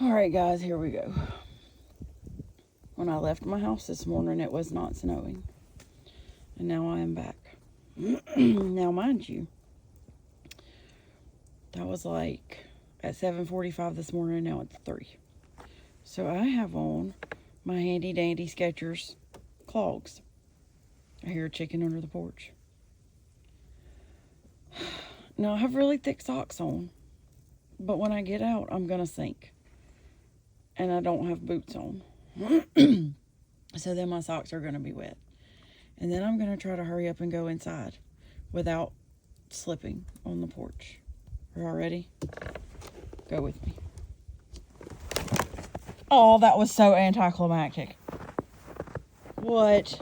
Alright guys, here we go. When I left my house this morning, it was not snowing. And now I am back. Now mind you, that was like at 7:45 this morning, and now it's 3. So I have on my handy dandy Skechers clogs. I hear a chicken under the porch. Now I have really thick socks on, but when I get out, I'm gonna sink. And I don't have boots on. So then my socks are gonna be wet. And then I'm gonna try to hurry up and go inside without slipping on the porch. Are y'all ready? Go with me. Oh, that was so anticlimactic. What?